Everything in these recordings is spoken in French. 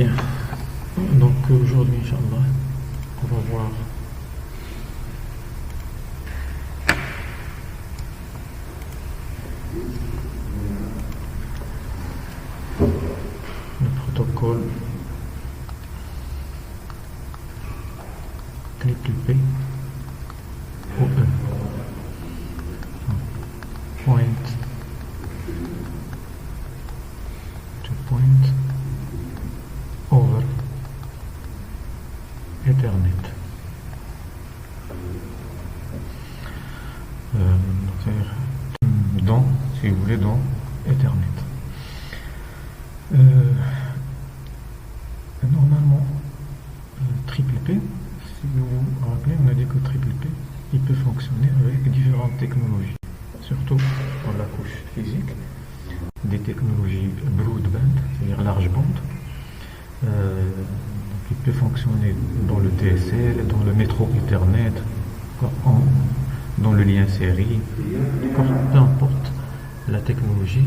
Bien. Donc aujourd'hui, Inch'Allah, on va voir le protocole triple P ou E. Point to point over Ethernet. C'est-à-dire dans, si vous voulez, dans Ethernet. Normalement, triple P, si vous vous rappelez, on a dit que triple P, il peut fonctionner avec différentes technologies, surtout dans la couche physique, des technologies broadband, c'est-à-dire large bande. Il peut fonctionner dans le DSL, dans le métro Ethernet, dans le lien série, peu importe la technologie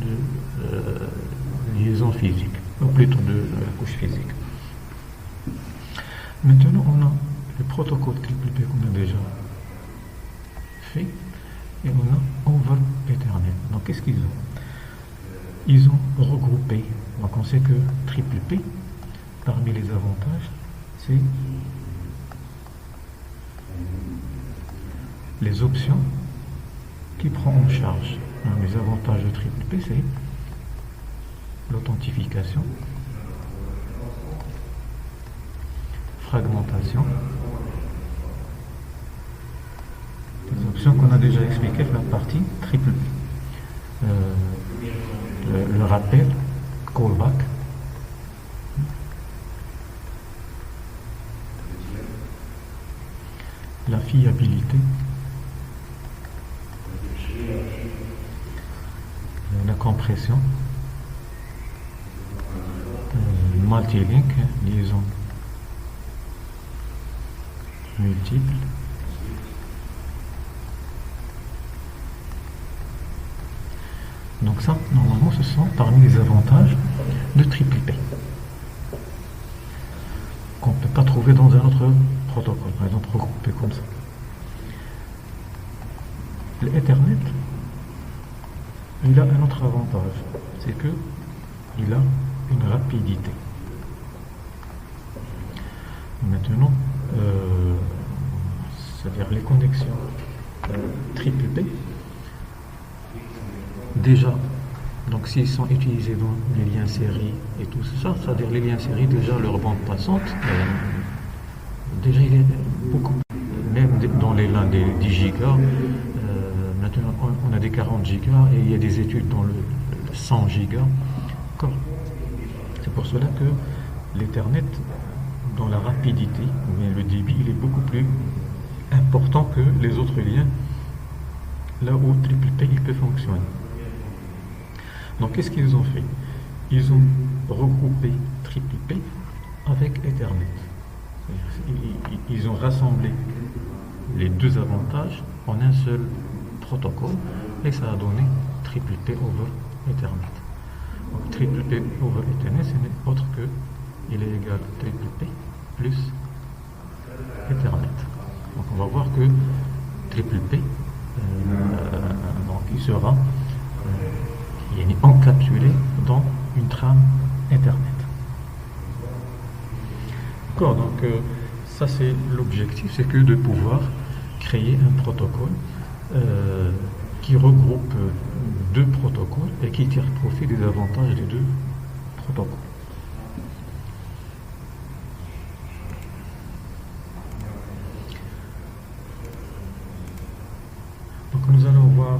de liaison physique, ou plutôt de la couche physique. Maintenant, on a le protocole triple P qu'on a déjà fait, et on a over Ethernet. Donc, qu'est-ce qu'ils ont? Ils ont regroupé. Donc, on sait que triple P, parmi les avantages, c'est les options qui prend en charge. Les avantages de triple P, c'est l'authentification, fragmentation, les options qu'on a déjà expliquées dans la partie triple P. Le rappel, callback, la fiabilité, la compression, multilink, liaison multiple, donc ça, normalement, ce sont parmi les avantages de triple P qu'on ne peut pas trouver dans un autre protocole, par exemple regroupé comme ça. Le Ethernet, il a un autre avantage, c'est que il a une rapidité. Maintenant, c'est-à-dire les connexions triple P, déjà, donc s'ils sont utilisés dans les liens série et tout ça, c'est-à-dire les liens série, déjà leur bande passante, déjà il est beaucoup, même dans les LAN des 10 gigas, maintenant on a des 40 gigas et il y a des études dans le 100 gigas. C'est pour cela que l'Ethernet, dans la rapidité, mais le débit, il est beaucoup plus important que les autres liens, là où triple P il peut fonctionner. Donc qu'est-ce qu'ils ont fait? Ils ont regroupé triple P avec Ethernet. Ils ont rassemblé les deux avantages en un seul protocole et ça a donné triple P over Ethernet. Donc triple P over Ethernet, ce n'est autre que il est égal à triple P plus Ethernet. Donc on va voir que triple P, donc il sera encapsulé dans une trame Ethernet. D'accord, donc ça c'est l'objectif, c'est que de pouvoir créer un protocole qui regroupe deux protocoles et qui tire profit des avantages des deux protocoles. Donc nous allons voir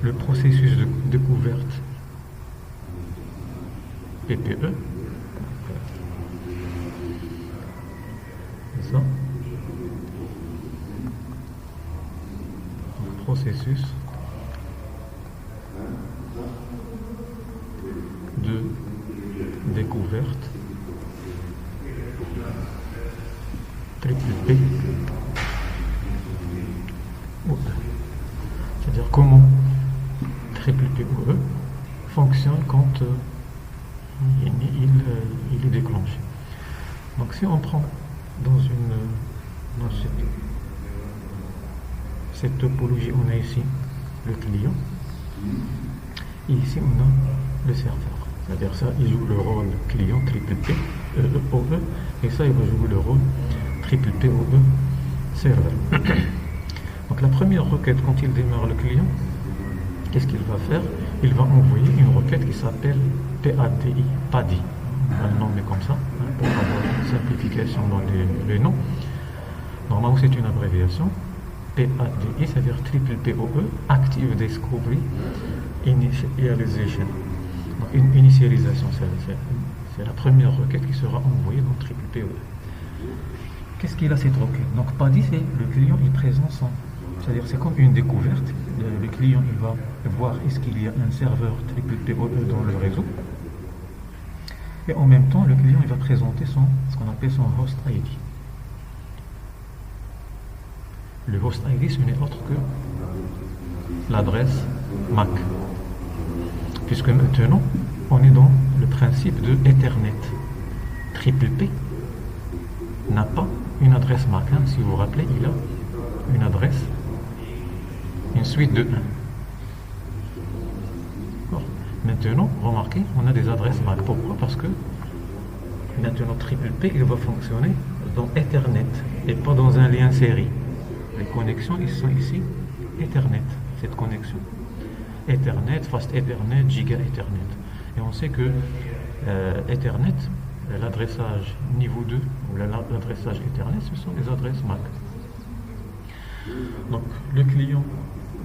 le processus de découverte PPE. C'est ça. Le processus de découverte triple P. C'est-à-dire comment triple P ou E fonctionne quand il est déclenché. Donc si on prend dans cette topologie, on a ici le client, et ici on a le serveur. C'est-à-dire ça, il joue le rôle client triple P, OE, et ça, il va jouer le rôle triple P, OE, serveur. Donc la première requête, quand il démarre le client, qu'est-ce qu'il va faire? Il va envoyer une requête qui s'appelle PADI, un nom mais comme ça, pour avoir une simplification dans les noms. Normalement c'est une abréviation. PADI, c'est-à-dire triple POE, Active Discovery Initialization. Donc une initialisation, c'est la première requête qui sera envoyée dans triple POE. Qu'est-ce qu'il a cette requête? Donc PADI, c'est le client, il présente son... C'est-à-dire c'est comme une découverte. Le client, il va voir est-ce qu'il y a un serveur triple POE dans le réseau. Et en même temps, le client, il va présenter ce qu'on appelle son host ID. Le host ID, ce n'est autre que l'adresse MAC. Puisque maintenant, on est dans le principe de Ethernet. Triple P n'a pas une adresse MAC. Si vous vous rappelez, il a une adresse, une suite de 1. Maintenant, remarquez, on a des adresses MAC. Pourquoi? Parce que maintenant, triple P, il va fonctionner dans Ethernet et pas dans un lien série. Les connexions, ils sont ici Ethernet, cette connexion. Ethernet, Fast Ethernet, Giga Ethernet. Et on sait que Ethernet, l'adressage niveau 2, ou l'adressage Ethernet, ce sont les adresses MAC. Donc, le client,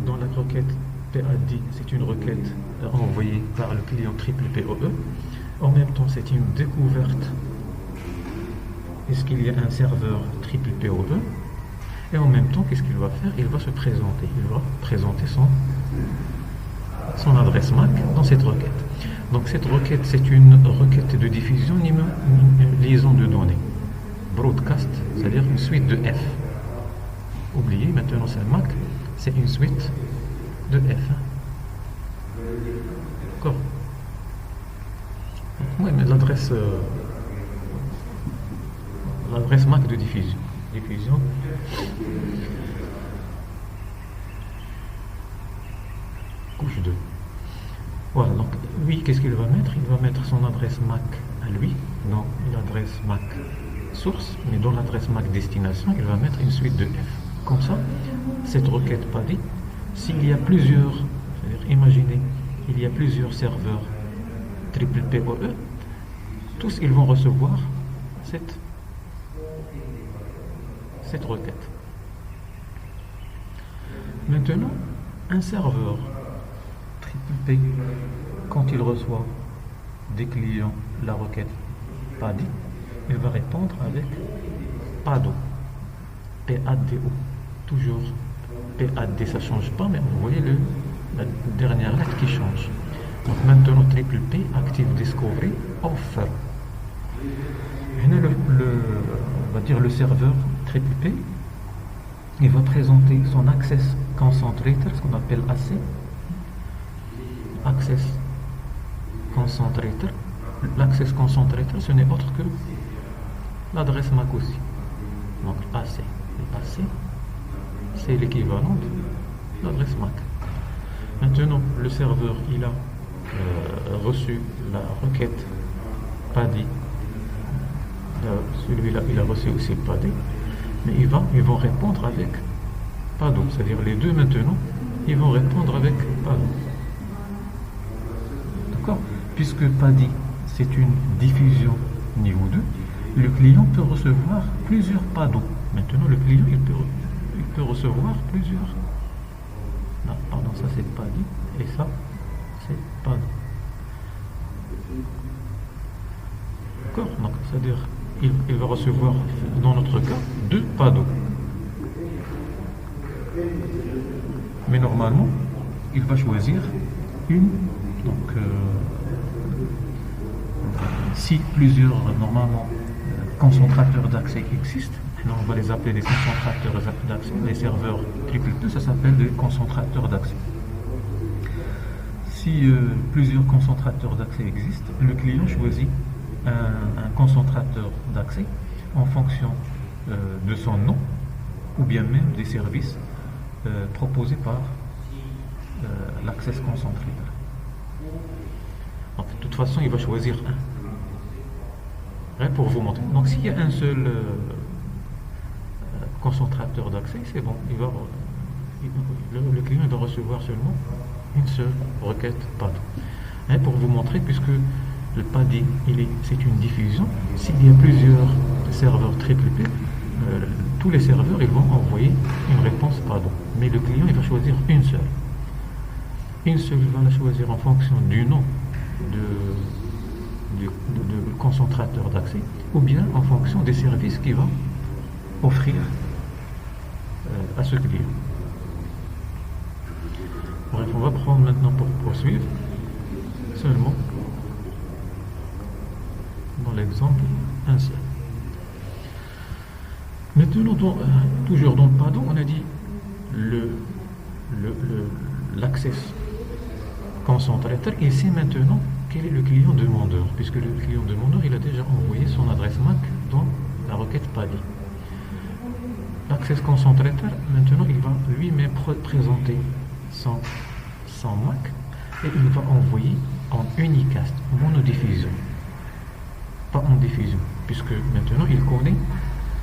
dans la requête PADI, c'est une requête envoyée par le client triple POE. En même temps, c'est une découverte. Est-ce qu'il y a un serveur triple POE? Et en même temps, qu'est-ce qu'il va faire? Il va se présenter. Il va présenter son adresse MAC dans cette requête. Donc cette requête, c'est une requête de diffusion, une liaison de données. Broadcast, c'est-à-dire une suite de F. Oubliez, maintenant c'est un MAC, c'est une suite de F. D'accord? Oui, mais l'adresse MAC de diffusion. Couche 2. Voilà, donc lui, qu'est-ce qu'il va mettre? Il va mettre son adresse MAC à lui, dans l'adresse MAC source, mais dans l'adresse MAC destination, il va mettre une suite de F. Comme ça, cette requête PADI, s'il y a plusieurs, c'est-à-dire imaginez, il y a plusieurs serveurs triple POE, tous ils vont recevoir cette requête. Maintenant, un serveur triple P, quand il reçoit des clients la requête PADI, il va répondre avec PADO, PADO. Toujours PAD, ça ne change pas, mais vous voyez la dernière lettre qui change. Donc maintenant, triple P, Active Discovery, Offer. Et là, on va dire le serveur triple P, il va présenter son Access Concentrator, ce qu'on appelle AC. Access Concentrator. L'Access Concentrator, ce n'est autre que l'adresse MAC aussi. Donc AC. Et AC, c'est l'équivalent de l'adresse MAC. Maintenant, le serveur, il a reçu la requête PADI. Celui-là, il a reçu aussi PADI. Mais ils vont répondre avec PADO. C'est-à-dire les deux maintenant, ils vont répondre avec PADO. D'accord? Puisque PADI, c'est une diffusion niveau 2, le client peut recevoir plusieurs PADO. Maintenant, le client, il peut recevoir plusieurs. Non, pardon, ça c'est PADI et ça c'est PADO. D'accord? Donc, c'est-à-dire, il va recevoir, dans notre cas, 2 PADO. Mais normalement, il va choisir une. Donc, si plusieurs, normalement, concentrateurs d'accès existent, on va les appeler des concentrateurs d'accès. Les serveurs triple P, ça s'appelle des concentrateurs d'accès. Si plusieurs concentrateurs d'accès existent, le client choisit un concentrateur d'accès en fonction de son nom ou bien même des services proposés par l'access concentrator. Donc, de toute façon, il va choisir un. Rien pour vous montrer. Donc s'il y a un seul concentrateur d'accès, c'est bon. Le client va recevoir seulement une seule requête PAD. Hein, pour vous montrer, puisque le PAD c'est une diffusion, s'il y a plusieurs serveurs triple P, tous les serveurs ils vont envoyer une réponse PAD. Mais le client il va choisir une seule. Une seule, il va la choisir en fonction du nom de concentrateur d'accès ou bien en fonction des services qu'il va offrir à ce client. Bref, on va prendre maintenant pour poursuivre seulement dans l'exemple un seul. Maintenant, toujours dans le PADO, on a dit l'access concentrateur, il sait maintenant quel est le client demandeur, puisque le client demandeur il a déjà envoyé son adresse MAC dans la requête PADI. L'access concentrateur, maintenant, il va lui-même présenter son MAC et il va envoyer en unicast, monodiffusion, pas en diffusion, puisque maintenant il connaît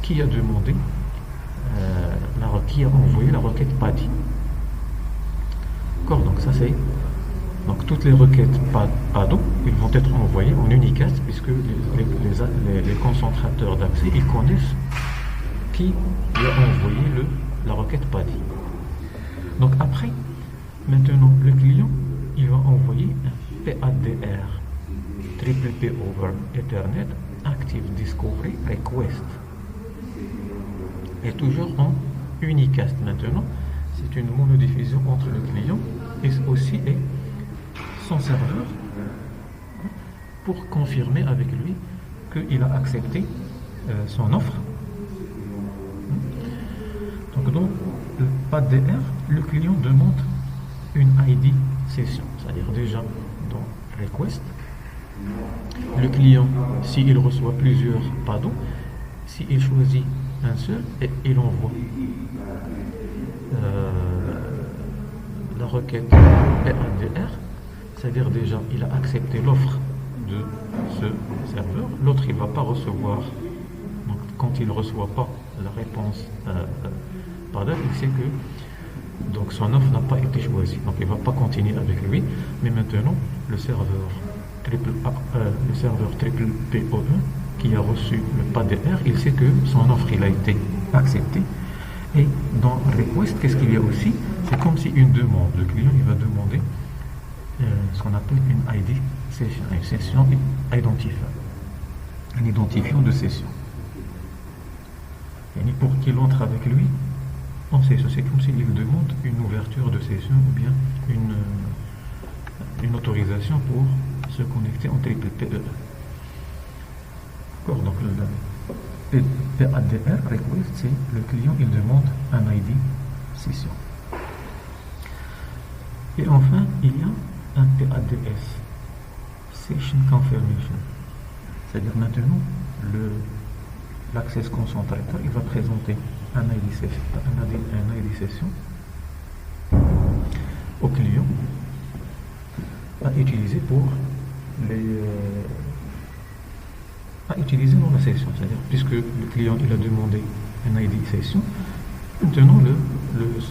qui a demandé, qui a envoyé la requête PADI. D'accord, donc ça c'est. Donc toutes les requêtes PADO, ils vont être envoyées en unicast, puisque les concentrateurs d'accès, ils connaissent qui a envoyé la requête PADI. Donc après, maintenant, le client, il va envoyer un PADR, Triple P over Ethernet, Active Discovery Request. Et toujours en unicast maintenant, c'est une monodiffusion entre le client et aussi et son serveur pour confirmer avec lui qu'il a accepté son offre. Donc dans le PADR, le client demande une ID session, c'est-à-dire déjà dans request, le client, s'il reçoit plusieurs PADO, s'il choisit un seul, et il envoie la requête PADR, c'est-à-dire déjà il a accepté l'offre de ce serveur, l'autre il ne va pas recevoir. Donc quand il ne reçoit pas la réponse PADR, il sait que donc son offre n'a pas été choisie, donc il ne va pas continuer avec lui. Mais maintenant le serveur triple PO1 qui a reçu le PADR, il sait que son offre il a été acceptée. Et dans request, qu'est-ce qu'il y a aussi? C'est comme si une demande, le client il va demander ce qu'on appelle une ID session, une session identifiant, un identifiant de session. Et pour qu'il entre avec lui en session, c'est comme s'il demande une ouverture de session ou bien une autorisation pour se connecter en triple PE. D'accord, donc le PADR request, c'est le client il demande un ID session. Et enfin, il y a un PADS, Session Confirmation. C'est-à-dire maintenant, l'access concentrateur, il va présenter un ID session au client à utiliser à utiliser dans la session. C'est-à-dire, puisque le client il a demandé un ID session, maintenant le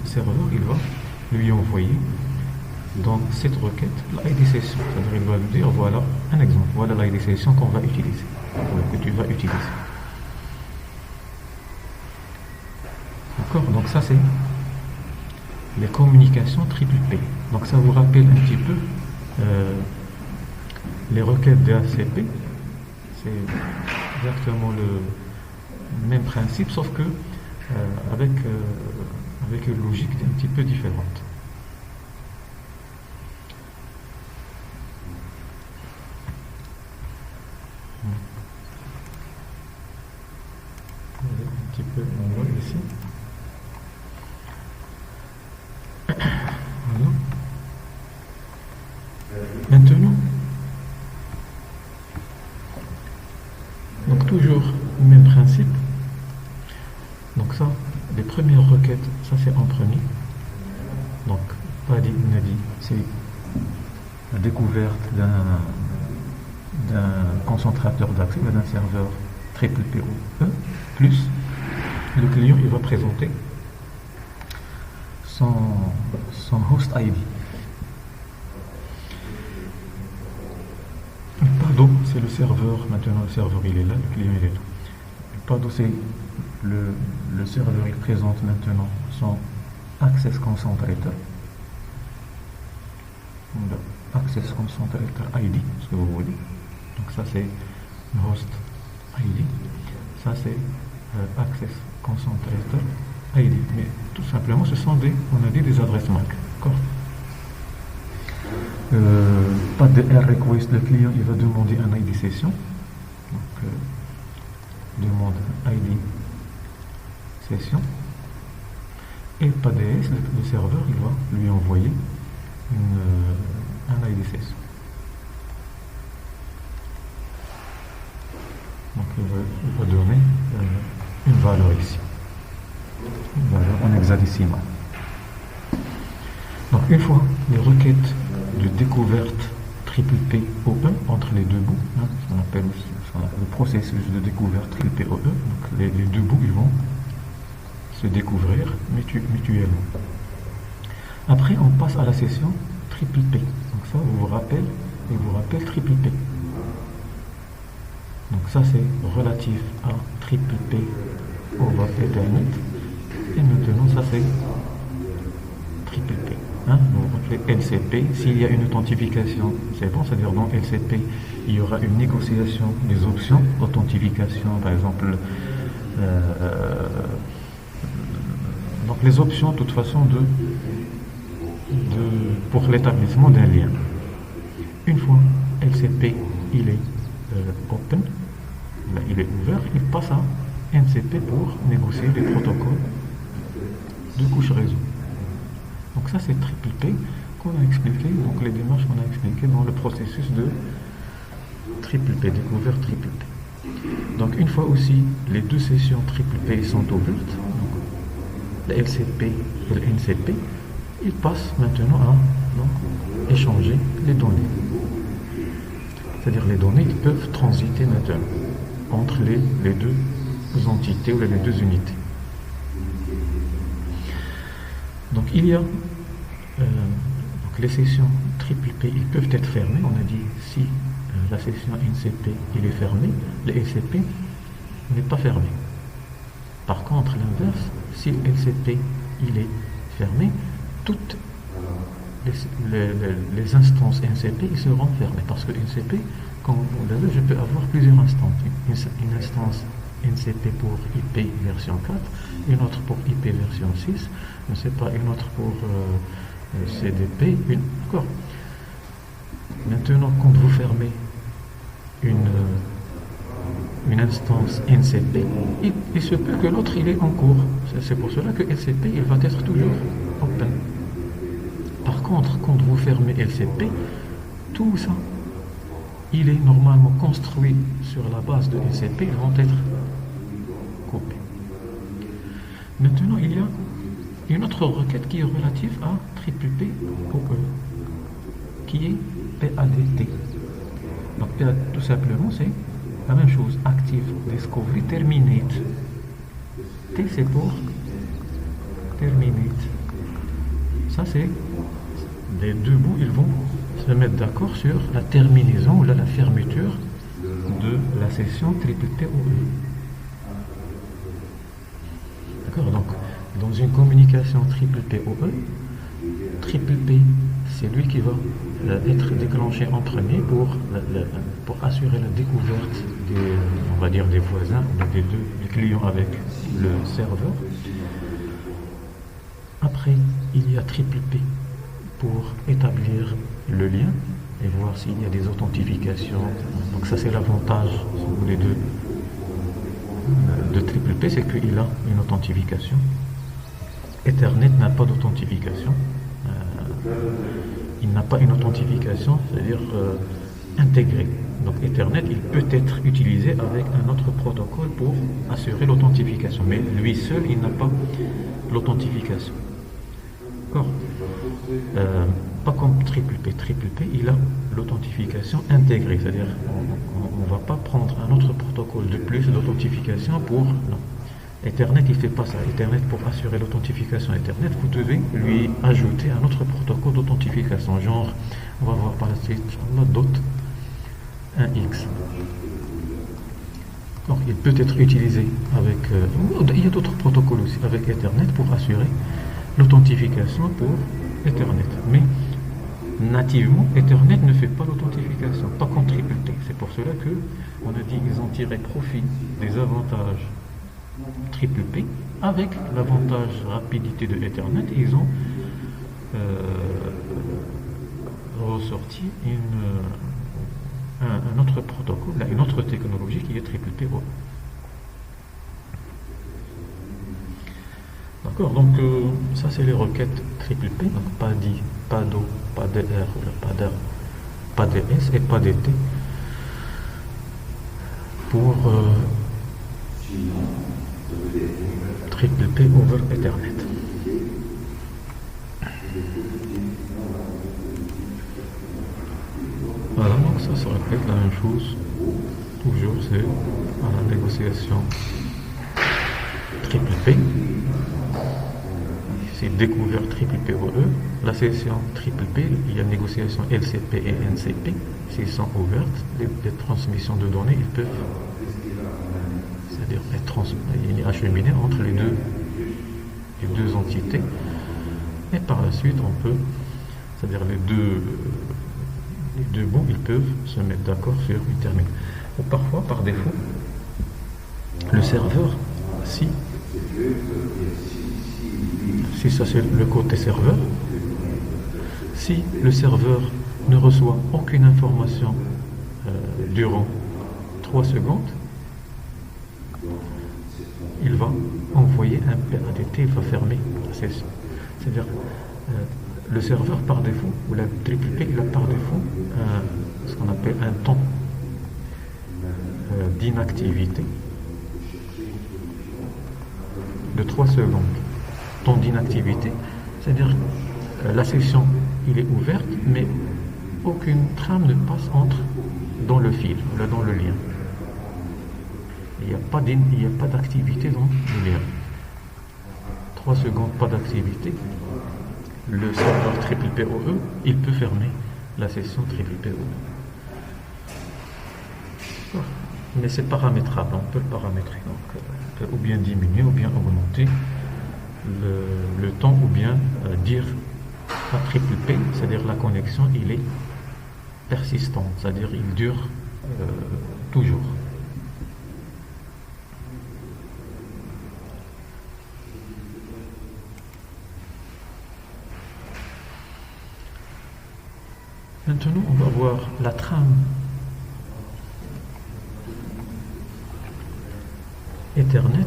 serveur il va lui envoyer dans cette requête l'ID session. C'est-à-dire il va lui dire voilà un exemple, voilà l'ID session qu'on va utiliser, que tu vas utiliser. D'accord, donc ça c'est les communications triple P. Donc ça vous rappelle un petit peu les requêtes DHCP. C'est exactement le même principe, sauf que avec une logique un petit peu différente. Un petit peu, on voit ici. Voilà. toujours le même principe. Donc ça, les premières requêtes, ça c'est en premier. Donc, PADI, NADI, c'est la découverte d'un concentrateur d'accès, d'un serveur triple PoE, plus le client il va présenter son host ID. Le PADO, c'est le serveur, maintenant le serveur il est là, le client il est là. Le PADO, c'est le serveur il présente maintenant son Access Concentrator. Access Concentrator ID, ce que vous voulez. Donc ça c'est host ID. Ça c'est Access Concentrator ID. Mais tout simplement ce sont on a dit des adresses MAC. D'accord. Pas de R request, le client il va demander un ID session. Donc demande ID session. Et pas DS, le serveur il va lui envoyer un ID session. Donc il va donner une valeur ici, une valeur en hexadécimal. Donc une fois les requêtes de découverte triple PoE entre les deux bouts, ce qu'on appelle le processus de découverte triple PoE, donc les deux bouts ils vont se découvrir mutuellement. Après on passe à la session triple P. Donc ça vous rappelle triple P. Donc ça c'est relatif à triple P over Ethernet. Et maintenant ça c'est triple P. Vous rappelez LCP, s'il y a une authentification, c'est bon, c'est-à-dire dans LCP, il y aura une négociation des options d'authentification, par exemple, donc les options de toute façon pour l'établissement d'un lien. Une fois LCP il est open, là, il est ouvert, il passe à NCP pour négocier les protocoles de couche réseau. Donc ça c'est triple P qu'on a expliqué, donc les démarches qu'on a expliquées dans le processus de triple P, découverte triple P. Donc une fois aussi les deux sessions triple P sont ouvertes, donc le LCP et le NCP, ils passent maintenant à échanger les données. C'est-à-dire les données ils peuvent transiter maintenant entre les deux entités ou les deux unités. Donc il y a donc les sessions triple P, ils peuvent être fermées. On a dit si la session NCP il est fermée, le LCP n'est pas fermé. Par contre l'inverse, si le LCP il est fermé, toutes les instances NCP ils seront fermées parce que NCP, comme vous l'avez, je peux avoir plusieurs instances. Une instance NCP pour IP version 4, une autre pour IP version 6, je ne sais pas, une autre pour CDP, d'accord. Maintenant, quand vous fermez une instance NCP, il se peut que l'autre il est en cours. C'est pour cela que LCP il va être toujours open. Par contre, quand vous fermez LCP, tout ça, il est normalement construit sur la base de LCP, ils vont être coupés. Maintenant, il y a une autre requête qui est relative à triple PoE, qui est PADT. Donc, tout simplement, c'est la même chose, Active Discovery Terminate. T, c'est pour Terminate. Ça, c'est les deux bouts, ils vont se mettre d'accord sur la terminaison ou la fermeture de la session triple PoE. D'accord, donc dans une communication triple PoE, triple P c'est lui qui va être déclenché en premier pour assurer la découverte on va dire des voisins, des clients avec le serveur. Après, il y a triple P pour établir le lien et voir s'il y a des authentifications. Donc ça c'est l'avantage, si vous voulez, de triple P, c'est qu'il a une authentification. Ethernet n'a pas d'authentification. Il n'a pas une authentification, c'est-à-dire intégrée Donc Ethernet, il peut être utilisé avec un autre protocole pour assurer l'authentification. Mais lui seul, il n'a pas l'authentification. D'accord. Pas comme triple P. Triple P, il a l'authentification intégrée. C'est-à-dire, on ne va pas prendre un autre protocole de plus d'authentification pour... Non. Ethernet, il ne fait pas ça. Ethernet, pour assurer l'authentification Ethernet, vous devez lui ajouter un autre protocole d'authentification. Genre, on va voir par la suite, dot 1x. Donc, il peut être utilisé avec... il y a d'autres protocoles aussi avec Ethernet pour assurer l'authentification pour Ethernet. Mais nativement, Ethernet ne fait pas l'authentification, pas comme triple T. C'est pour cela que on a dit qu'ils ont tiré profit des avantages triple P avec l'avantage rapidité de Ethernet. Ils ont ressorti un autre protocole, une autre technologie qui est triple P. D'accord, donc ça c'est les requêtes triple P, donc pas d'I, pas d'O, pas DR, pas DS et pas DT pour triple P over Ethernet. Voilà, donc ça se répète la même chose, toujours c'est à la négociation triple P. C'est découvert triple POE, la session triple P, il y a négociation LCP et NCP, s'ils sont ouvertes, les transmissions de données, ils peuvent, c'est-à-dire être acheminées entre les deux entités, et par la suite on peut, c'est-à-dire les deux bouts, ils peuvent se mettre d'accord sur une terminale. Ou parfois, par défaut, le serveur, si ça c'est le côté serveur, si le serveur ne reçoit aucune information durant 3 secondes, il va envoyer un PADT, il va fermer la session. C'est-à-dire, le serveur par défaut, ou la triple P, il a par défaut ce qu'on appelle un temps d'inactivité de 3 secondes. Temps d'inactivité, c'est-à-dire la session il est ouverte, mais aucune trame ne passe dans le fil, dans le lien. Il n'y a pas d'activité dans le lien. 3 secondes, pas d'activité. Le serveur triple POE, il peut fermer la session triple POE. Mais c'est paramétrable, on peut le paramétrer. Donc, on peut ou bien diminuer, ou bien augmenter le temps, ou bien dire à triple P, c'est-à-dire la connexion, il est persistant, c'est-à-dire il dure toujours. Maintenant, on va voir la trame Ethernet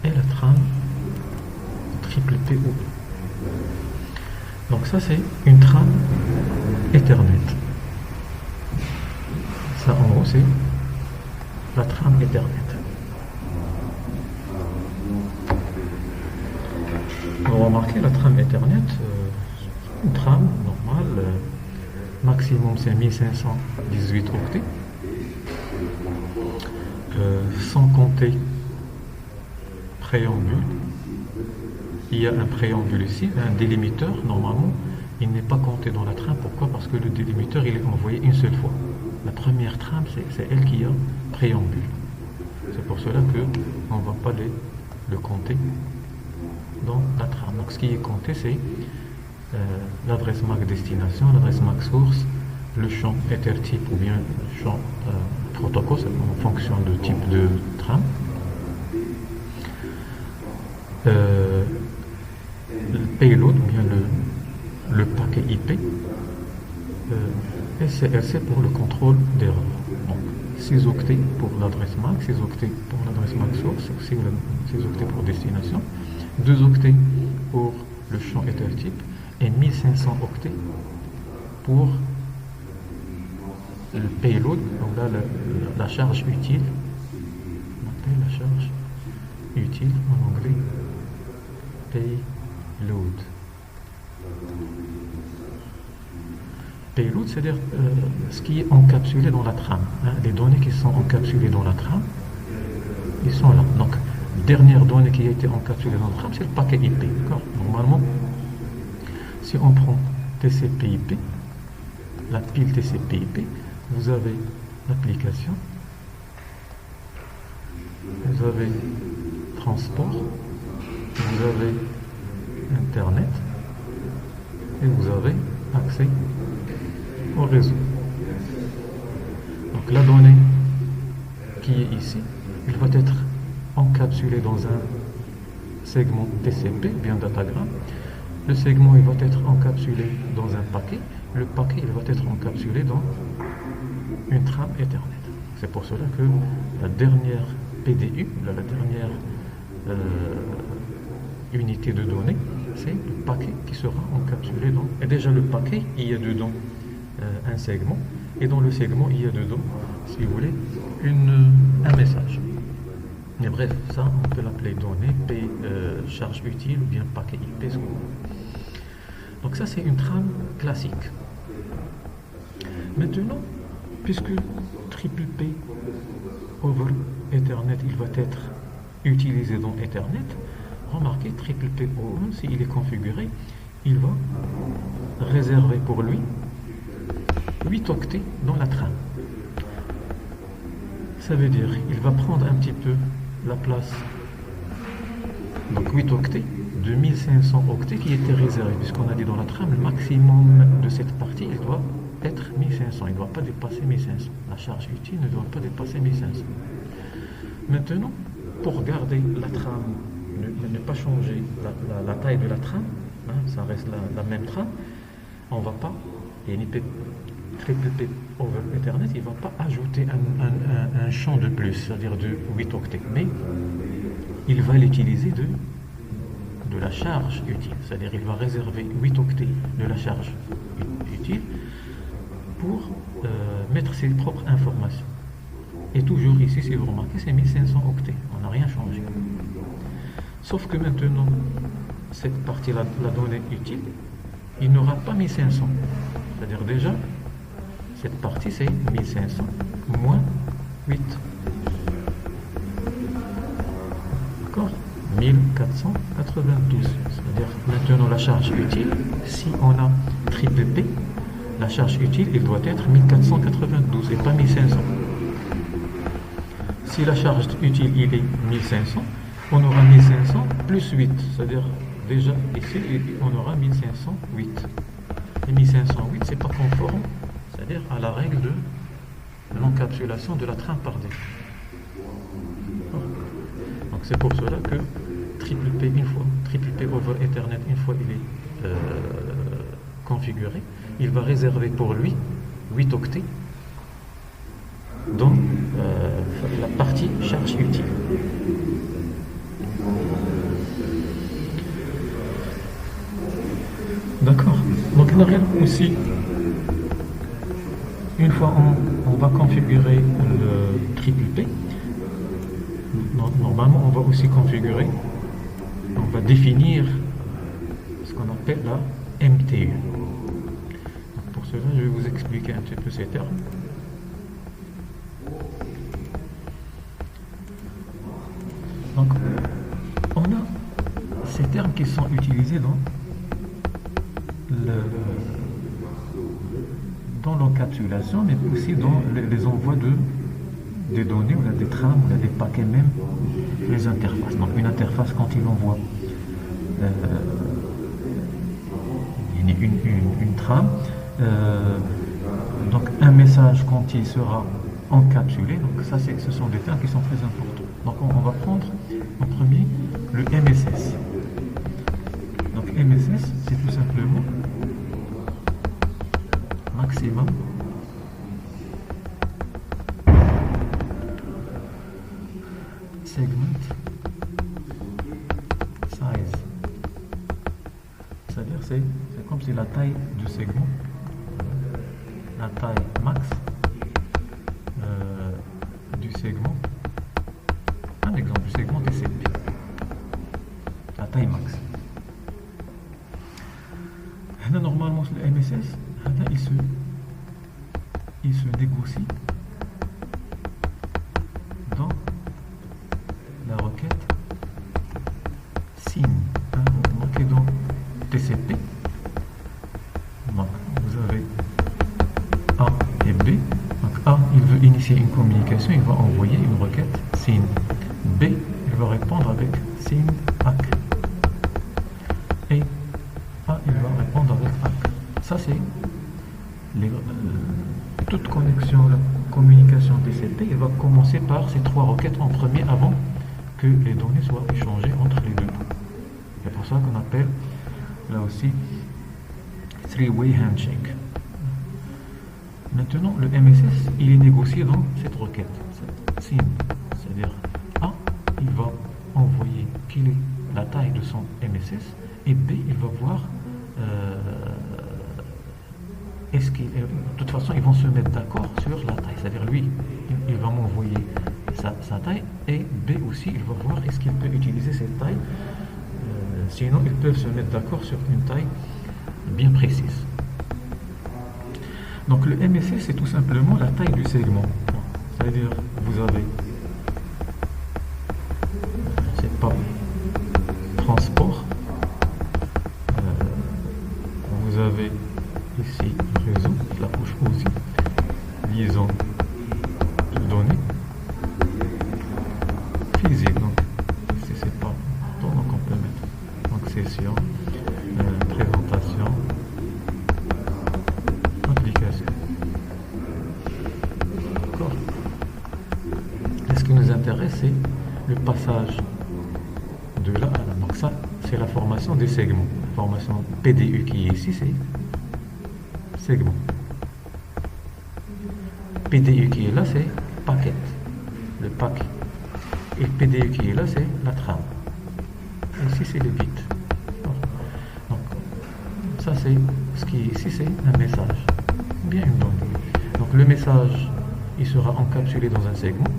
et la trame triple POE. Donc ça c'est une trame Ethernet. Ça en haut c'est la trame Ethernet. On va remarquer la trame Ethernet, une trame normale, maximum c'est 1518 octets, sans compter préambule. Il y a un préambule ici, un délimiteur, normalement, il n'est pas compté dans la trame. Pourquoi? Parce que le délimiteur, il est envoyé une seule fois. La première trame, c'est elle qui a préambule. C'est pour cela qu'on ne va pas le compter dans la trame. Donc ce qui est compté, c'est l'adresse MAC destination, l'adresse MAC source, le champ Ether type ou bien le champ protocole, en fonction de type de trame. Le payload, ou bien le paquet IP, et SCRC pour le contrôle d'erreur. Donc 6 octets pour l'adresse MAC, 6 octets pour l'adresse MAC source, 6 octets pour destination, 2 octets pour le champ Ether type et 1500 octets pour le payload, donc là la charge utile, on appelle la charge utile en anglais payload. Payload, c'est-à-dire ce qui est encapsulé dans la trame. Hein, les données qui sont encapsulées dans la trame, ils sont là. Donc, dernière donnée qui a été encapsulée dans la trame, c'est le paquet IP. Normalement, si on prend TCP/IP, la pile TCP/IP, vous avez l'application, vous avez transport, vous avez Internet et vous avez accès au réseau. Donc la donnée qui est ici, elle va être encapsulée dans un segment TCP, bien datagramme. Le segment il va être encapsulé dans un paquet. Le paquet il va être encapsulé dans une trame Ethernet. C'est pour cela que la dernière PDU, la dernière unité de données, c'est le paquet qui sera encapsulé dans. Et déjà le paquet, il y a dedans un segment, et dans le segment, il y a dedans, si vous voulez, un message. Mais bref, ça, on peut l'appeler donnée, charge utile, ou bien paquet IP, ce que vous voulez. Donc ça, c'est une trame classique. Maintenant, puisque triple P over Ethernet, il va être utilisé dans Ethernet, remarquez, triple P over, s'il est configuré, il va réserver pour lui 8 octets dans la trame. Ça veut dire il va prendre un petit peu la place, donc 8 octets de 1500 octets qui étaient réservés, puisqu'on a dit dans la trame, le maximum de cette partie, il doit être 1500, il ne doit pas dépasser 1500. La charge utile ne doit pas dépasser 1500. Maintenant, pour garder la trame, ne pas changer la taille de la trame, hein, ça reste la même trame, on ne va pas, et triple P over Ethernet, il ne va pas ajouter un champ de plus, c'est-à-dire de 8 octets, mais il va l'utiliser de la charge utile, c'est-à-dire il va réserver 8 octets de la charge utile pour mettre ses propres informations. Et toujours ici, si vous remarquez, c'est 1500 octets, on n'a rien changé. Sauf que maintenant, cette partie-là, la donnée utile, il n'aura pas 1500. C'est-à-dire déjà, cette partie c'est 1500 moins 8. D'accord, 1492. C'est-à-dire maintenant la charge utile, si on a triple P, la charge utile, il doit être 1492 et pas 1500. Si la charge utile il est 1500, on aura 1500 plus 8. C'est-à-dire déjà ici, on aura 1508. Et 1508, c'est pas conforme, c'est-à-dire à la règle de l'encapsulation de la trame par défaut. Donc c'est pour cela que triple P over Ethernet, une fois il est configuré, il va réserver pour lui 8 octets dans la partie charge utile. D'accord. Donc il y a aussi, une fois on va configurer le triple P, normalement on va aussi configurer, on va définir ce qu'on appelle la MTU. Donc pour cela, je vais vous expliquer un petit peu ces termes. Donc on a ces termes qui sont utilisés dans l'encapsulation, mais aussi dans les envois des données, ou des trames, ou des paquets, même les interfaces. Donc une interface, quand il envoie une trame, donc un message quand il sera encapsulé, donc ça ce sont des termes qui sont très importants. Donc on va prendre en premier le MSS. Donc MSS, c'est tout simplement maximum segment size. C'est-à-dire c'est comme si la taille du segment, la taille max du segment, un exemple du segment TCP, la taille max. Normalement, le MSS, il se négocie dans la requête SYN. Vous marquez dans TCP, vous avez A et B. Donc A, il veut initier une communication, il va envoyer une requête SYN. B, il va répondre avec SYN ACK. Et A, il va répondre avec ACK. Ça, c'est toute connexion, la communication TCP, il va commencer par ces trois requêtes en premier avant que les données soient échangées entre les deux bouts. C'est pour ça qu'on appelle là aussi three-way handshake. Maintenant, le MSS, il est négocié dans cette requête, cette SYN. C'est-à-dire A, il va envoyer quelle est la taille de son MSS, et B, il va voir de toute façon, ils vont se mettre d'accord sur la taille. C'est-à-dire, lui, il va m'envoyer sa taille, et B aussi, il va voir est-ce qu'il peut utiliser cette taille. Sinon, ils peuvent se mettre d'accord sur une taille bien précise. Donc, le MSS, c'est tout simplement la taille du segment. C'est-à-dire, vous avez, c'est pas transport, vous avez ici réseau, la couche aussi, liaison de données physique. Donc ici c'est pas donc on peut mettre donc session, présentation, application. D'accord. Et ce qui nous intéresse, c'est le passage de là à là. Donc ça, c'est la formation des segments. La formation PDU qui est ici, c'est segment. PDU qui est là, c'est paquet, le paquet. Et PDU qui est là, c'est la trame. Ici, c'est les bits. Donc, ça, c'est ce qui est ici, c'est un message. Bien une donnée. Donc, le message, il sera encapsulé dans un segment.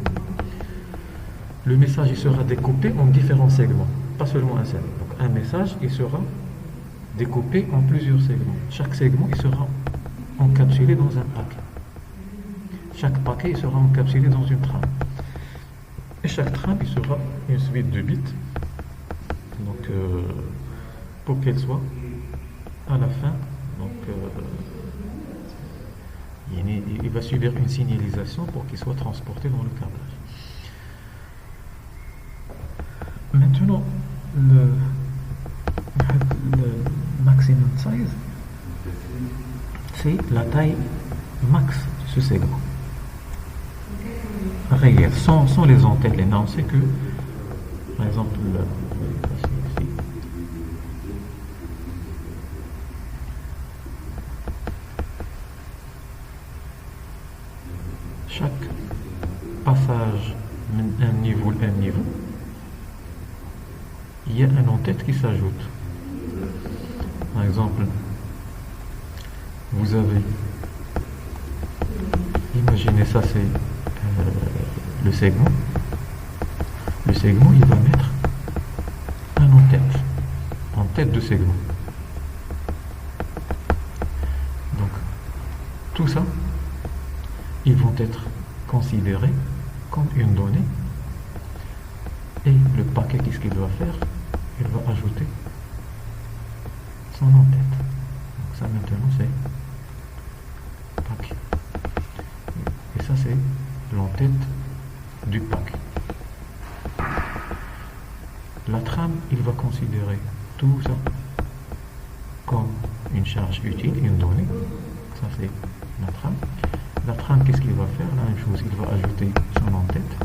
Le message, il sera découpé en différents segments, pas seulement un segment. Donc, un message, il sera découpé en plusieurs segments. Chaque segment, il sera encapsulé dans un paquet. Chaque paquet il sera encapsulé dans une trame. Et chaque trame il sera une suite de bits. Donc pour qu'elle soit à la fin, donc il va subir une signalisation pour qu'il soit transporté dans le câblage. Maintenant le maximum size, c'est la taille max de ce segment. Réel, sans les entêtes, les normes, c'est que, par exemple, chaque passage un niveau, il y a un en-tête qui s'ajoute. Par exemple, vous avez, imaginez ça, c'est le segment. Le segment, il va mettre un en tête de segment. Donc, tout ça, ils vont être considérés comme une donnée. Et le paquet, qu'est-ce qu'il va faire? Il va ajouter son en-tête. Donc ça, maintenant, c'est paquet. Et ça, c'est l'en-tête du paquet. La trame, il va considérer tout ça comme une charge utile, une donnée. Ça, c'est la trame. La trame, qu'est-ce qu'il va faire? La même chose, il va ajouter son en-tête.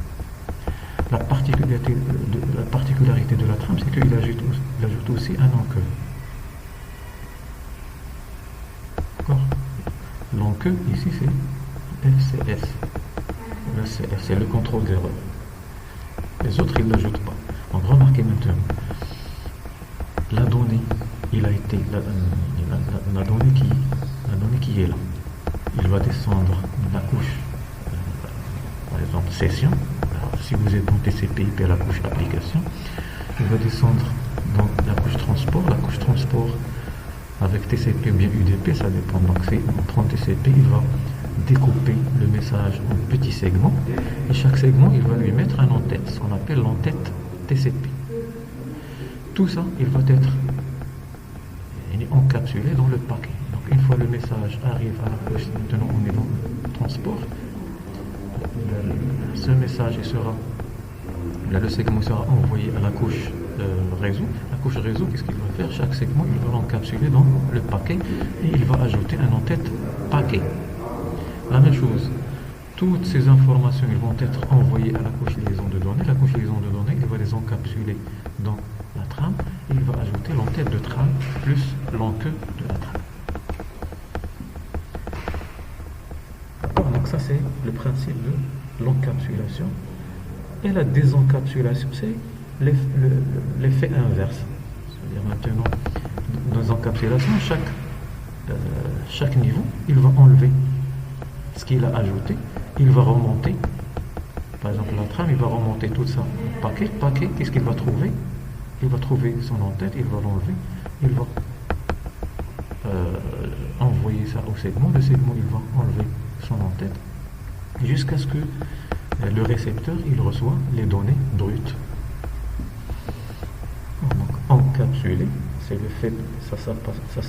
La particularité de la trame, c'est qu'il ajoute aussi un enqueu. D'accord? L'enqueu, ici, c'est FCS. Le CF, c'est le contrôle d'erreur. Les autres, ils ne l'ajoutent pas. Donc, remarquez maintenant, la donnée, il a été, la donnée qui est là. Il va descendre la couche session. Alors, si vous êtes dans TCP/IP à la couche application, il va descendre dans la couche transport. La couche transport avec TCP ou bien UDP, ça dépend. Donc c'est en TCP, il va découper le message en petits segments et chaque segment, il va lui mettre un en-tête, ce qu'on appelle l'en-tête TCP. Tout ça, il va être encapsulé dans le paquet. Donc une fois le message arrive à la couche, maintenant au niveau transport, ce message le segment sera envoyé à la couche réseau. La couche réseau, qu'est-ce qu'il va faire? Chaque segment, il va l'encapsuler dans le paquet et il va ajouter un en-tête paquet. La même chose, toutes ces informations ils vont être envoyées à la couche liaison de données. La couche liaison de données, il va les encapsuler dans la trame et il va ajouter l'en-tête de trame plus l'en-queue de la trame. D'accord, donc ça c'est le principe de l'encapsulation. Et la désencapsulation, c'est l'effet inverse. C'est-à-dire maintenant, dans l'encapsulation, chaque niveau, il va enlever ce qu'il a ajouté, il va remonter. Par exemple, la trame, il va remonter tout ça. Paquet, qu'est-ce qu'il va trouver? Il va trouver son en-tête, il va l'enlever, il va envoyer ça au segment. Le segment, il va enlever son en-tête jusqu'à ce que le récepteur, il reçoit les données brutes. Donc, encapsulé, c'est le fait, ça se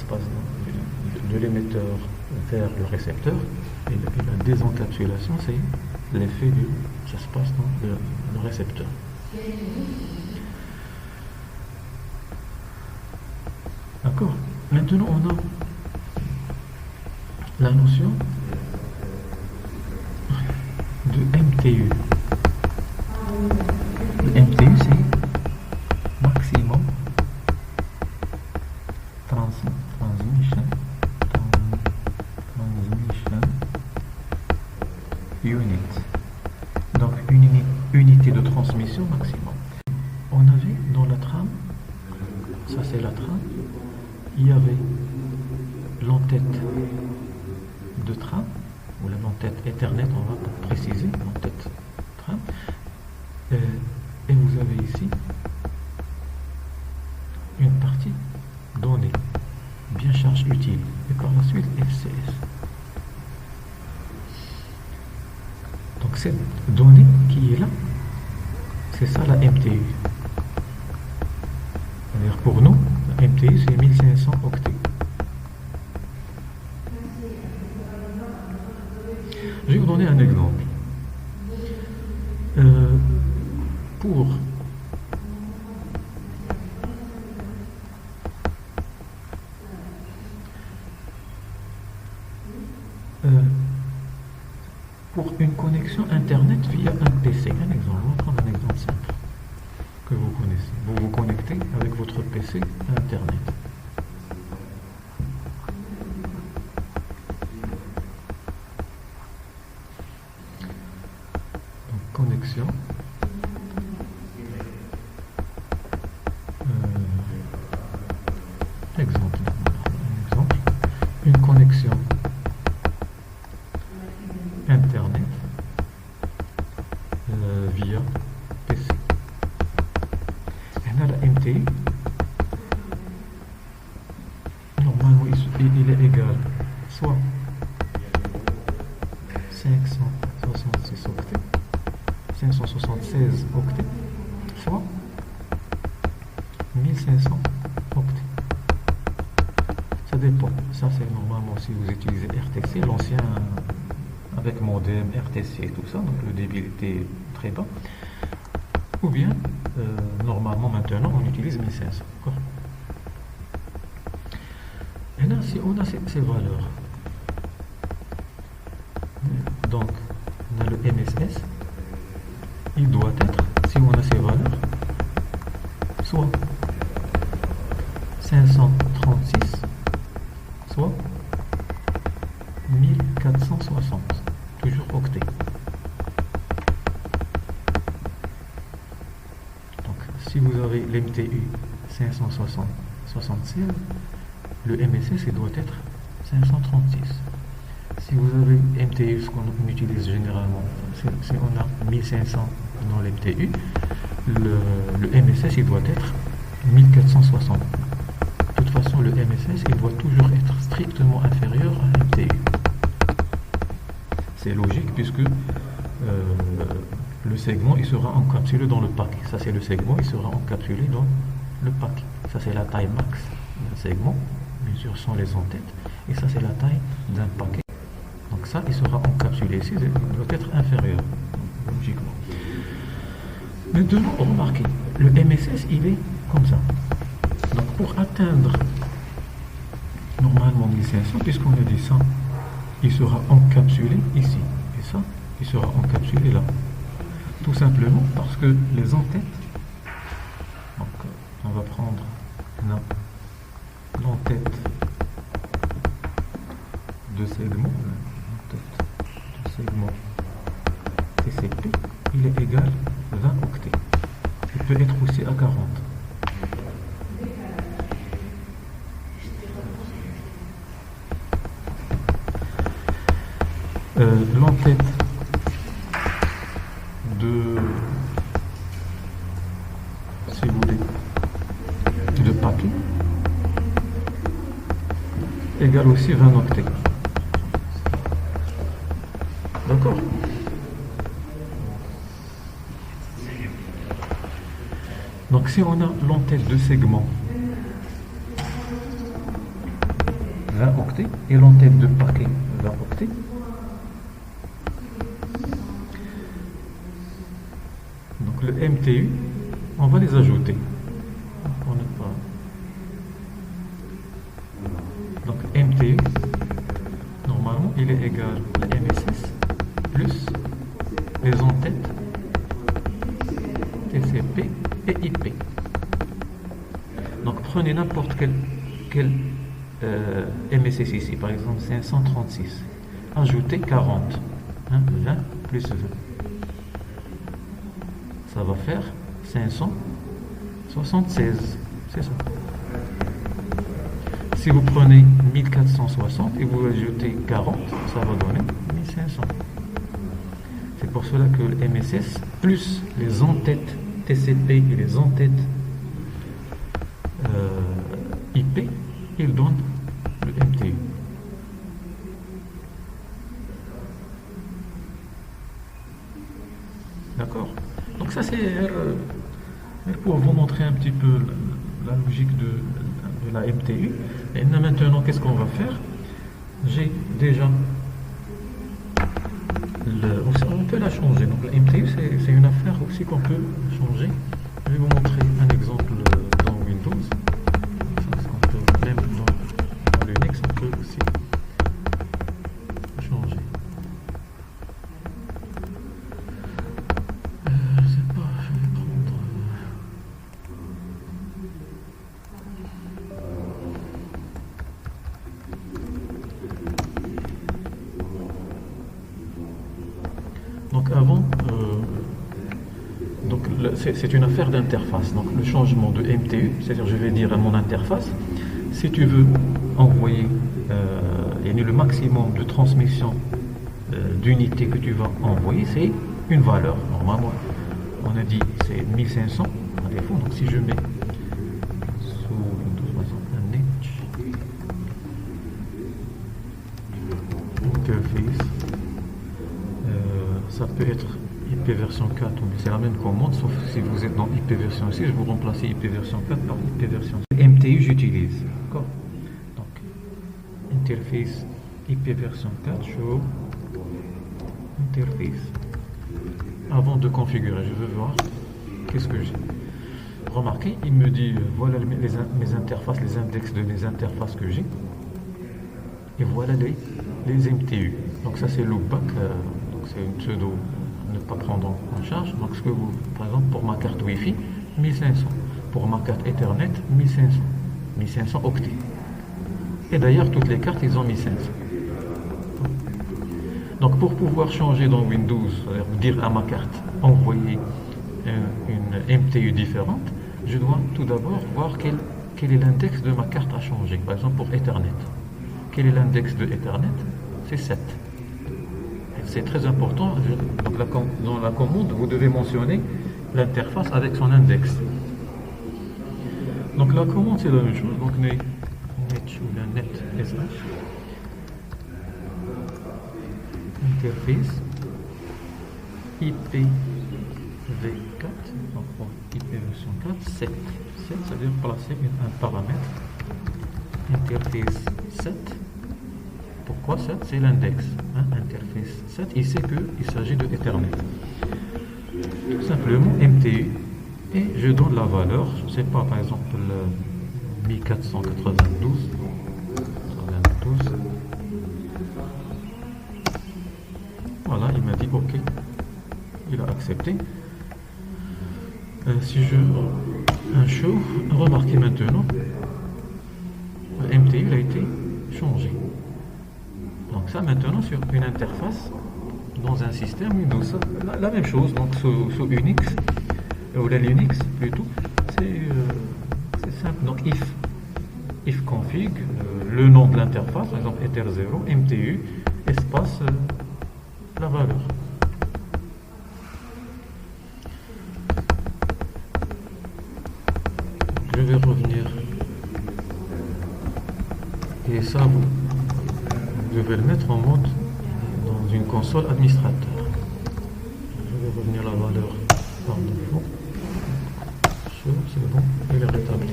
passe de l'émetteur vers le récepteur. Et la désencapsulation, c'est l'effet ça se passe dans le récepteur. D'accord. Maintenant, on a la notion de MTU. Le MTU, c'est Maximum Transmission Unit. Donc, une unité de transmission maximum. On avait dans la trame, ça c'est la trame, il y avait l'entête de trame, ou l'entête Ethernet, on va préciser, l'entête trame. Et vous avez ici une partie donnée, bien charge utile, et par la suite FCS. Donc cette donnée qui est là, c'est ça la MTU. C'est-à-dire pour nous, la MTU c'est 1500 octets. Je vais vous donner un exemple. Pour une connexion Internet via un PC, un exemple, on va prendre un exemple simple que vous connaissez. Vous vous connectez avec votre PC à Internet. Donc, connexion. Exemple. Une connexion Internet via PC. Et là, la MTU, normalement, il est égal soit 576 octets, 576 octets, soit 1500 octets. Ça dépend. Ça, c'est normalement si vous utilisez RTC, l'ancien avec modem, RTC et tout ça, donc le débit était très bas. Ou bien, normalement maintenant, on utilise 1500. Et là, si on a ces valeurs, donc on a le MSS, il doit être, si on a ces valeurs, soit 536, soit 1460, toujours octets. Donc, si vous avez l'MTU 576, le MSS il doit être 536. Si vous avez MTU, ce qu'on utilise généralement, si on a 1500 dans l'MTU, le MSS il doit être 1460. De toute façon, le MSS il doit toujours être strictement inférieur à MTU. C'est logique puisque le segment il sera encapsulé dans le paquet. Ça c'est le segment, il sera encapsulé dans le paquet. Ça c'est la taille max d'un segment, bien sûr sans les en-têtes, et ça c'est la taille d'un paquet. Donc ça il sera encapsulé ici, il doit être inférieur, logiquement. Maintenant, remarquez, le MSS il est comme ça. Donc pour atteindre normalement 1500, puisqu'on a dit ça, il sera encapsulé ici, et ça, il sera encapsulé là. Tout simplement parce que les en-têtes, donc on va prendre l'en-tête de segment, TCP, il est égal à 20 octets. Il peut être aussi à 40. L'en-tête de, si vous voulez, de paquet égale aussi 20 octets. D'accord? Donc si on a l'en-tête de segment 20 octets et l'en-tête de paquet 20 octets, donc le MTU, on va les ajouter. Donc MTU, normalement, il est égal à MSS plus les en-têtes TCP et IP. Donc prenez n'importe quel MSS ici, par exemple 536. Ajoutez 40. 20 plus 20. Ça va faire 576. C'est ça. Si vous prenez 1460 et vous ajoutez 40, ça va donner 1500. C'est pour cela que le MSS plus les en-têtes TCP et les en-têtes IP, il donne le MTU. D'accord? Donc ça c'est pour vous montrer un petit peu la logique de la MTU. Et maintenant, qu'est-ce qu'on va faire? J'ai déjà on peut la changer. Donc la MTU, c'est une affaire aussi qu'on peut changer. Je vais vous montrer un exemple dans Windows. Même dans Linux, on peut aussi changer. Je sais pas, je vais prendre. Donc avant, c'est une affaire d'interface. Donc le changement de MTU, c'est-à-dire je vais dire à mon interface, si tu veux envoyer le maximum de transmission d'unités que tu vas envoyer, c'est une valeur. Normalement, on a dit c'est 1500 par défaut. Donc si je mets sous Windows, interface, ça peut être IP version 4, mais c'est la même commande, sauf si vous êtes dans IP version 6, je vous remplace IP version 4 par IP version 6. MTU j'utilise, d'accord? Donc, interface IP version 4, show interface. Avant de configurer, je veux voir qu'est-ce que j'ai. Remarquez, il me dit, voilà mes interfaces, les index de mes interfaces que j'ai. Et voilà les MTU. Donc ça c'est loopback, donc c'est une pseudo ne pas prendre en charge. Donc ce que vous, par exemple pour ma carte Wi-Fi, 1500. Pour ma carte Ethernet, 1500. 1500 octets. Et d'ailleurs toutes les cartes ils ont 1500. Donc pour pouvoir changer dans Windows, c'est-à-dire dire à ma carte envoyer une MTU différente, je dois tout d'abord voir quel est l'index de ma carte à changer. Par exemple pour Ethernet. Quel est l'index de Ethernet? c'est 7. C'est très important. Donc dans la commande, vous devez mentionner l'interface avec son index. Donc la commande, c'est la même chose. Donc net ou la net SH. Interface IPv4. Donc IP version 4, 7. 7, ça veut dire placer un paramètre. Interface 7. Pourquoi 7? C'est l'index. Interface 7, il sait qu'il s'agit de Ethernet. Tout simplement MTU. Et je donne la valeur, je ne sais pas, par exemple, 1492. Voilà, il m'a dit OK. Il a accepté. Si je un show, remarquez maintenant, le MTU a été changé. Donc ça maintenant sur une interface dans un système Windows, la même chose. Donc sous Unix ou la Linux plutôt, c'est simple. Donc if config, le nom de l'interface, par exemple ether0 MTU espace la valeur. Je vais revenir et ça vous devez le mettre en mode dans une console administrateur. Je vais revenir la valeur par défaut. C'est bon, il est rétabli.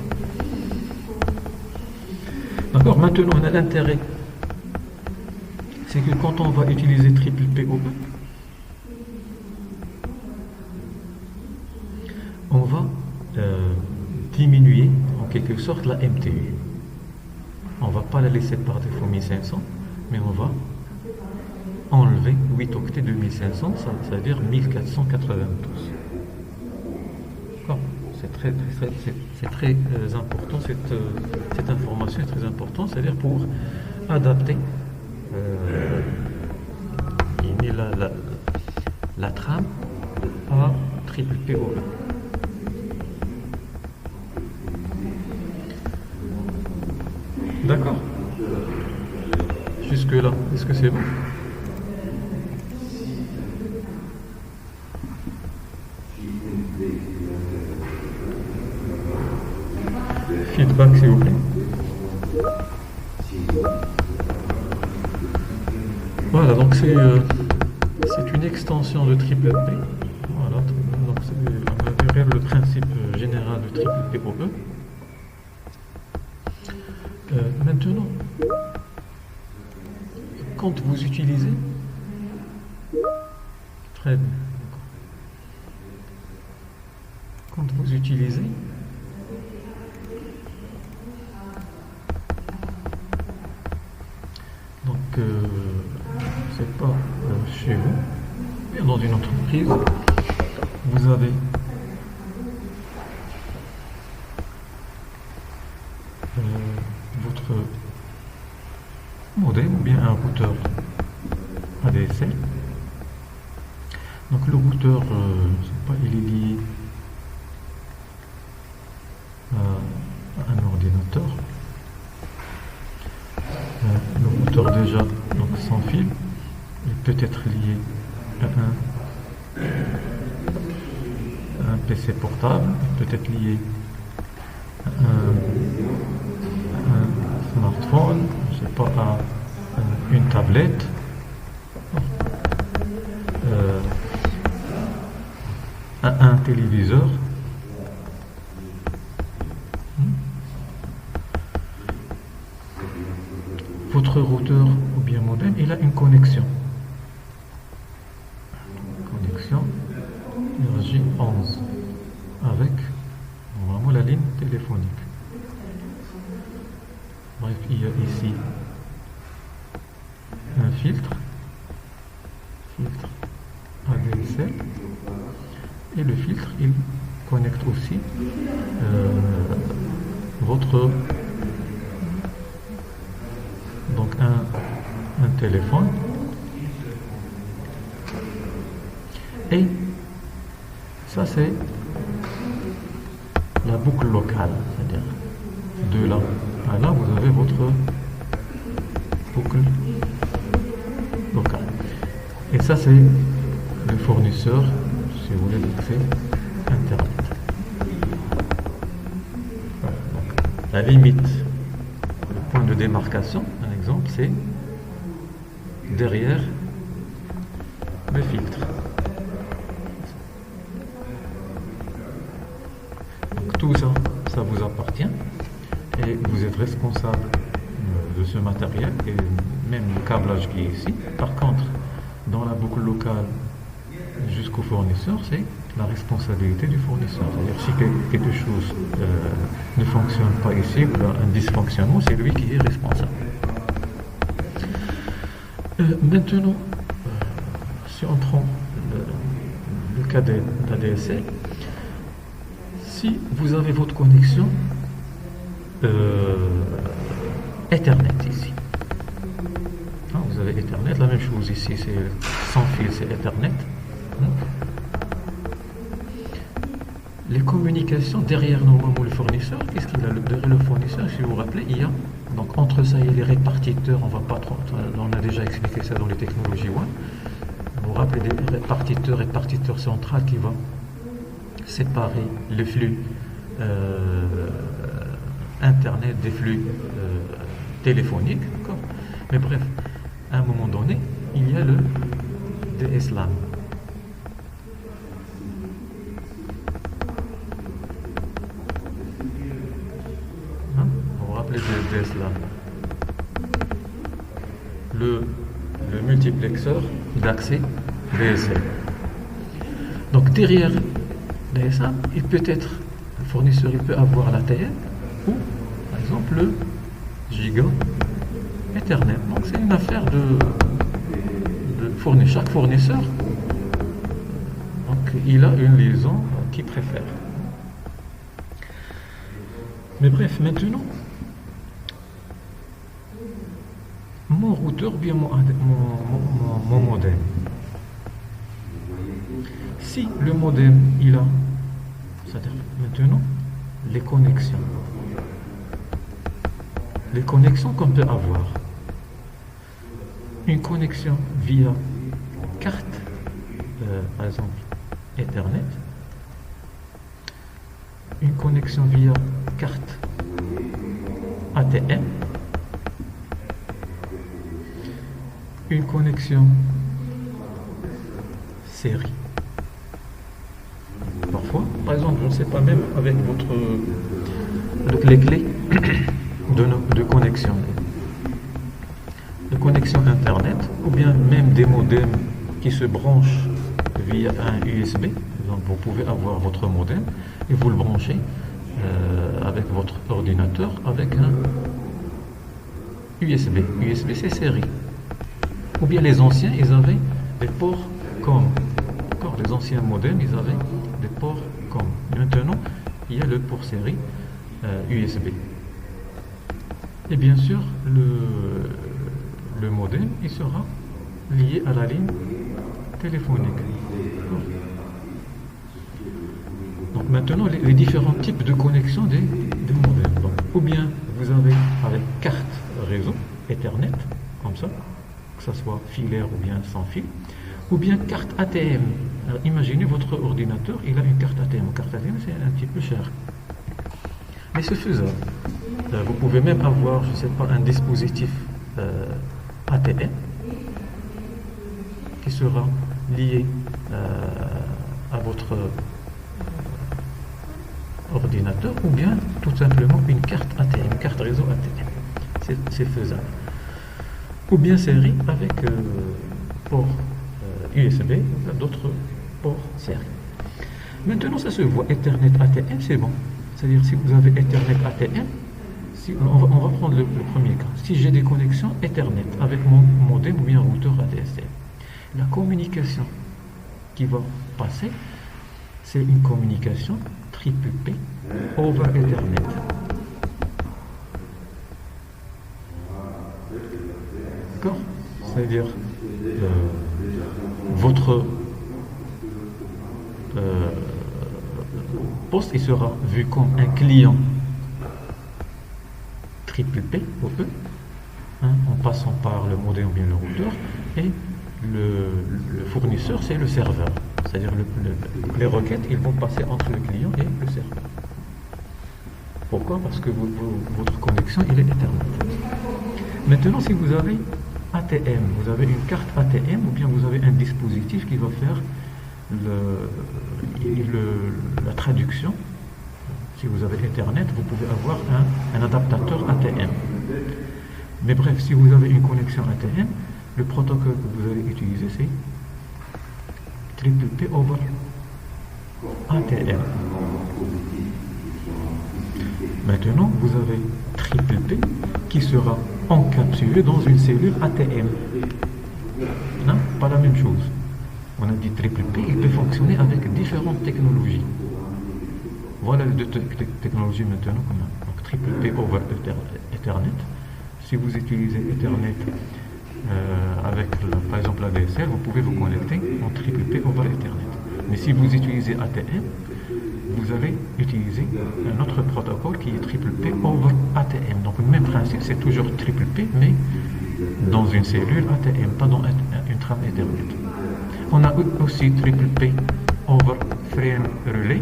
D'accord, maintenant on a l'intérêt. C'est que quand on va utiliser triple PoE, on va diminuer en quelque sorte la MTU. On ne va pas la laisser par défaut 1500, mais on va enlever 8 octets de 1500, ça veut dire 1492. D'accord. C'est très important, cette information est très importante, c'est-à-dire pour adapter la trame à triple PoE. D'accord. Jusque là, est-ce que c'est bon? Feedback s'il vous plaît. Voilà, donc c'est une extension de triple P. Voilà, donc on va verra le principe général de triple PoE. Maintenant, quand vous utilisez, très bien, quand vous utilisez donc c'est pas chez vous, mais dans une entreprise, vous avez votre modem ou bien un routeur ADSL. Donc le routeur, je sais pas, il est lié à un ordinateur. Le routeur déjà, donc sans fil, il peut être lié à un PC portable, il peut être lié à un smartphone, je sais pas, à une tablette, à un téléviseur. Votre routeur ou bien modem, il a une connexion. Connexion RJ11 avec normalement la ligne téléphonique. Bref, il y a ici un filtre ADSL, et le filtre il connecte aussi votre donc un téléphone, et ça c'est la boucle locale, c'est-à-dire de là à là vous avez votre boucle ça c'est le fournisseur, si vous voulez, d'accès Internet. Voilà, donc, la limite, le point de démarcation, un exemple, c'est derrière le filtre. Donc tout ça, ça vous appartient et vous êtes responsable de ce matériel et même le câblage qui est ici. Par contre, dans la boucle locale jusqu'au fournisseur, c'est la responsabilité du fournisseur. C'est-à-dire si quelque chose ne fonctionne pas ici, ou un dysfonctionnement, c'est lui qui est responsable. Maintenant, si on prend le cas d'ADSL, si vous avez votre connexion Ethernet ici, vous avez Ethernet, la même chose ici, c'est sans fil, c'est Ethernet. Les communications derrière normalement le fournisseur, qu'est-ce qu'il a derrière le fournisseur? Si vous vous rappelez, il y a donc entre ça et les répartiteurs, on a déjà expliqué ça dans les technologies One. Vous vous rappelez des répartiteur central qui va séparer le flux Internet des flux téléphoniques, d'accord? Mais bref, à un moment donné, il y a le DSLAM. Vous vous rappelez de DSLAM? Le multiplexeur d'accès DSL. Donc derrière DSLAM, il peut être, le fournisseur il peut avoir l'ATM ou par exemple le giga Ethernet. Donc c'est une affaire de fournir. Chaque fournisseur, donc il a une liaison qu'il préfère. Mais bref, maintenant, mon routeur ou bien mon modem. Si le modem il a, c'est-à-dire maintenant les connexions qu'on peut avoir, une connexion via carte, par exemple Ethernet, une connexion via carte ATM, une connexion série. Parfois, par exemple, je ne sais pas, même avec les clés de connexion Internet, ou bien même des modems qui se branchent via un USB. Donc vous pouvez avoir votre modem et vous le branchez avec votre ordinateur avec un USB. USB c'est série. Ou bien les anciens, ils avaient des ports COM. Encore les anciens modems, ils avaient des ports COM. Maintenant, il y a le port série USB. Et bien sûr, le modem, il sera lié à la ligne téléphonique. Donc maintenant, les différents types de connexion des modems. Donc, ou bien vous avez avec carte réseau Ethernet, comme ça, que ce soit filaire ou bien sans fil, ou bien carte ATM. Alors, imaginez votre ordinateur, il a une carte ATM. Une carte ATM, c'est un petit peu cher. Mais c'est faisable. Vous pouvez même avoir, je ne sais pas, un dispositif ATM qui sera lié à votre ordinateur, ou bien tout simplement une carte ATM, une carte réseau ATM. C'est faisable. Ou bien série avec port USB, d'autres ports série. Maintenant, ça se voit, Ethernet ATM, c'est bon. C'est-à-dire, si vous avez Ethernet ATM, on va prendre le premier cas. Si j'ai des connexions Ethernet avec mon modem ou bien routeur ADSL, la communication qui va passer, c'est une communication triple P over Ethernet. D'accord? C'est-à-dire, votre poste il sera vu comme un client triple P, en passant par le modem ou bien le routeur, et le fournisseur, c'est le serveur. C'est-à-dire les requêtes, ils vont passer entre le client et le serveur. Pourquoi? Parce que votre connexion, il est Ethernet. Maintenant, si vous avez ATM, vous avez une carte ATM, ou bien vous avez un dispositif qui va faire la traduction. Si vous avez Ethernet, vous pouvez avoir un adaptateur ATM. Mais bref, si vous avez une connexion ATM, le protocole que vous allez utiliser, c'est TTP over ATM. Maintenant, vous avez TTP qui sera encapsulé dans une cellule ATM. Non, pas la même chose. On a dit TTP, il peut fonctionner avec différentes technologies. Voilà les deux technologies maintenant qu'on a. Donc TTP over Ethernet. Si vous utilisez Ethernet avec par exemple la DSL, vous pouvez vous connecter en TTP over Ethernet. Mais si vous utilisez ATM, vous allez utiliser un autre protocole qui est TTP over ATM. Donc le même principe, c'est toujours TTP, mais dans une cellule ATM, pas dans une trame Ethernet. On a aussi TTP over frame relay.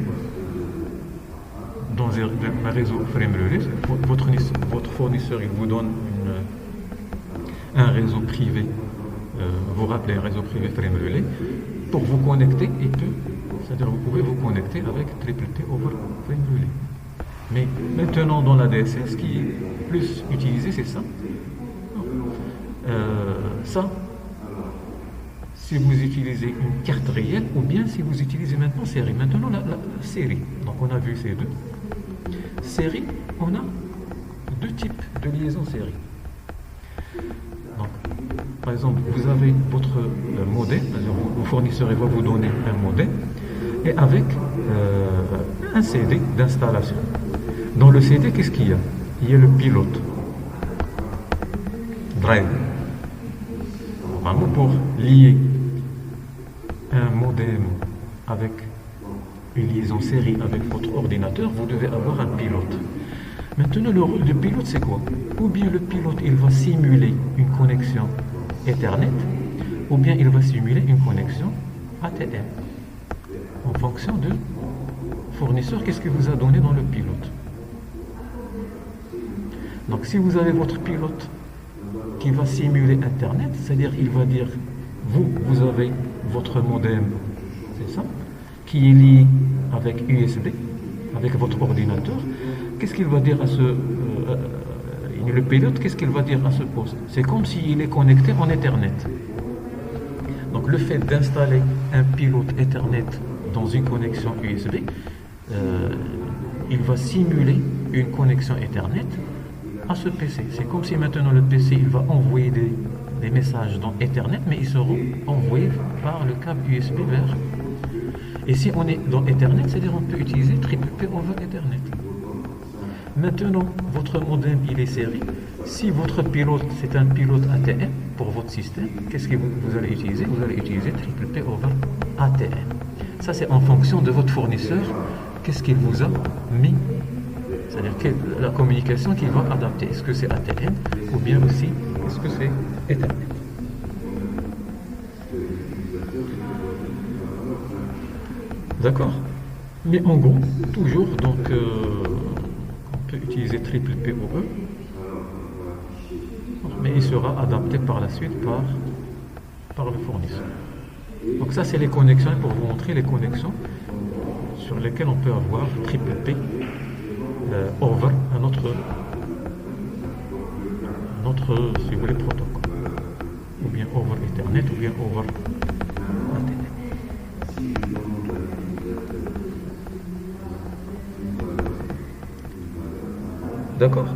Dans un réseau frame relay, votre fournisseur il vous donne un réseau privé, vous rappelez un réseau privé frame relay, pour vous connecter, c'est-à-dire vous pouvez vous connecter avec TTP over frame relay. Mais maintenant dans la DSL, ce qui est plus utilisé, c'est ça. Ça, si vous utilisez une carte réelle, ou bien si vous utilisez maintenant série. Maintenant la série, donc on a vu ces deux. Série, on a deux types de liaison série. Donc, par exemple, vous avez votre modem, vos fournisseurs va vous donner un modem, et avec un CD d'installation. Dans le CD, qu'est-ce qu'il y a? Il y a le pilote. Drive. Vraiment, pour lier un modem avec une liaison série avec votre ordinateur, vous devez avoir un pilote. Maintenant, le rôle du pilote, c'est quoi? Ou bien le pilote, il va simuler une connexion Ethernet, ou bien il va simuler une connexion ATM. En fonction du fournisseur, qu'est-ce qu'il vous a donné dans le pilote. Donc, si vous avez votre pilote qui va simuler Internet, c'est-à-dire il va dire, vous avez votre modem, c'est ça, qui est lié avec USB, avec votre ordinateur. Qu'est-ce qu'il va dire à le pilote, qu'est-ce qu'il va dire à ce poste? C'est comme s'il est connecté en Ethernet. Donc le fait d'installer un pilote Ethernet dans une connexion USB, il va simuler une connexion Ethernet à ce PC. C'est comme si maintenant le PC il va envoyer des messages dans Ethernet, mais ils seront envoyés par le câble USB vers. Et si on est dans Ethernet, c'est-à-dire on peut utiliser TTP over Ethernet. Maintenant, votre modem il est série. Si votre pilote c'est un pilote ATM pour votre système, qu'est-ce que vous allez utiliser? Vous allez utiliser TTP over ATM. Ça c'est en fonction de votre fournisseur, qu'est-ce qu'il vous a mis. C'est-à-dire que la communication qu'il va adapter. Est-ce que c'est ATM ou bien aussi est-ce que c'est Ethernet? D'accord? Mais en gros, toujours, donc, on peut utiliser TTP over, mais il sera adapté par la suite par le fournisseur. Donc ça, c'est les connexions, pour vous montrer les connexions sur lesquelles on peut avoir TTP over un autre, si vous voulez, protocole, ou bien over Ethernet, ou bien over ATM. D'accord?